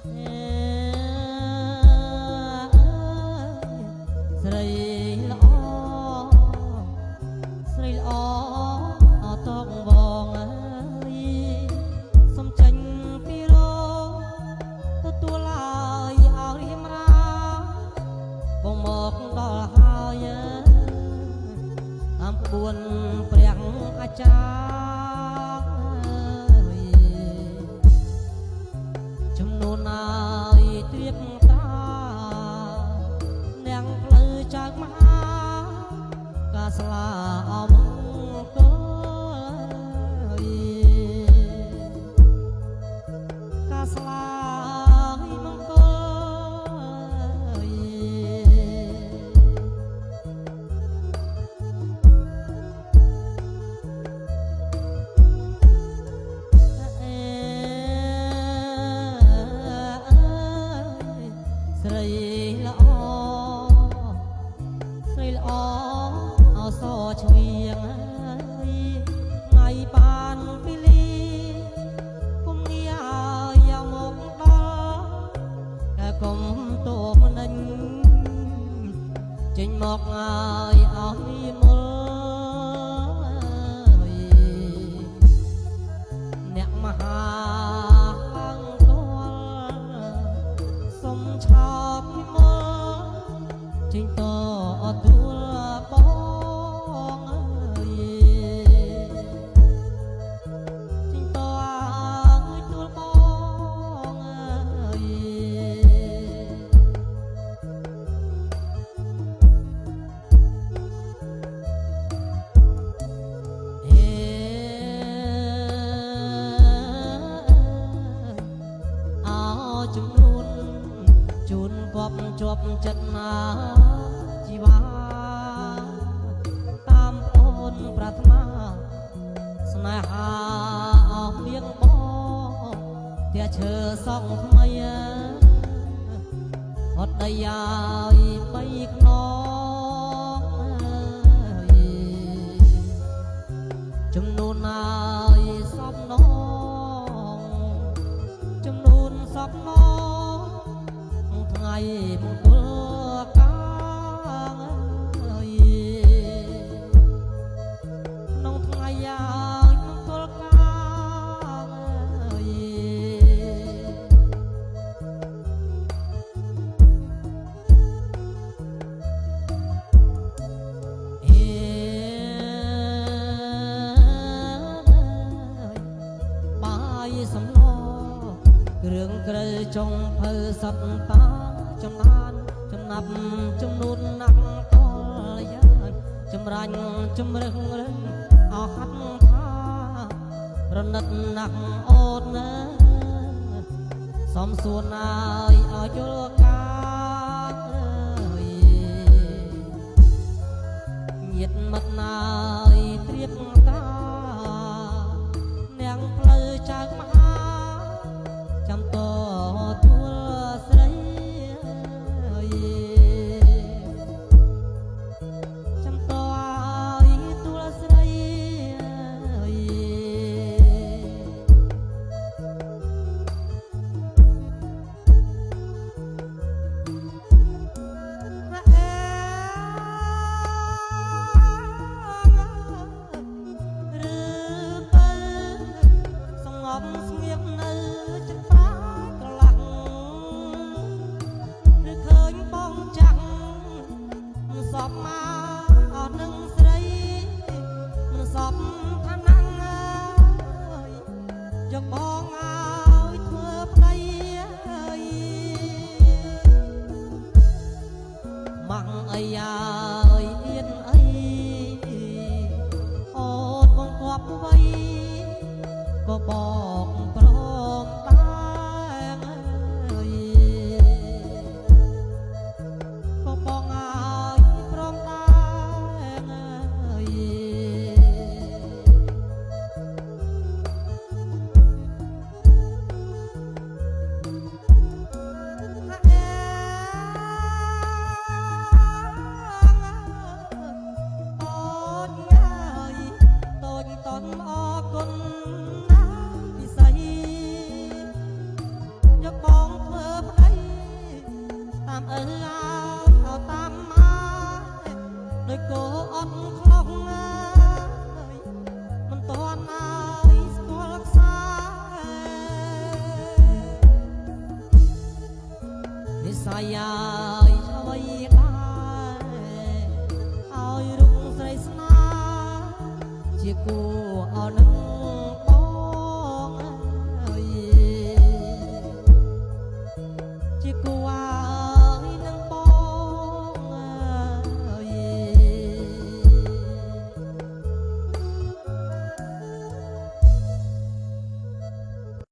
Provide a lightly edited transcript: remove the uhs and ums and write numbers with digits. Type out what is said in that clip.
ស្រីល្អស្រីល្អអត់តងបងអើយសំចាញ់ពីរោទទួលហើយឲ្យរៀមរាបងមកដល់ហើយតាមក្បួនព្រះអាចារ្យចំនួនហើយត្រៀបតានាងផ្លូវចើកមហាកាស្លាអមង្គលកាស្លាមង្គលស្រីល្អស្រីល្អអសឆ្វៀងថ្ងៃបានពីលីគុំងាយកមកដល់តែគុំតួមនិញចេញមកហើយឲ្យមុលអ្នកមហាអង្គលសុំឆោតពីមុលចេញតអត់ទួលបងអើយចេញតឲ្យទួលបងអើយអោជំនួនជូនគប់ជាប់ចិត្តណាជីវ៉ាតាមអូនប្រាថ្នាស្នេហាអស់លៀងបងតែឈើសងថ្មីអត់ដីឲ្យបីខ្នងចំនួនហើយសពនងចំនួនសពនងថ្ងៃមង្គលកាក្នុងថ្ងៃយ៉ាងមង្គលកាបាយសំឡគ្រឿងក្រៅចុងភៅសត្វតាចំណានចំណាប់ចំនួនណាក់កលយ៉ាងចម្រាញ់ចម្រឹងរឹងអោហាត់ថារណិតណាក់អូនណាសំសួនឲ្យយល់ការញាតមិត្តណាយត្រៀបតានាងផ្លូវចើកមហាចាំតទួលស្រីចាំតឲ្យទួលស្រីស្ងៀមនៅចិត្តប្រាក្រឡាំងឬឃើញបងចាំងមិនសពមកអត់នឹងស្រីមិនសពថាណាំងអើយយកបងឲ្យធ្វើប្តីអើយម៉ាំងអីយ៉ាអើយអៀនអីអូនបងគប់ໄວក៏บอกព្រមដែរអើយក៏បងឲ្យព្រមដែរអើយ គួរ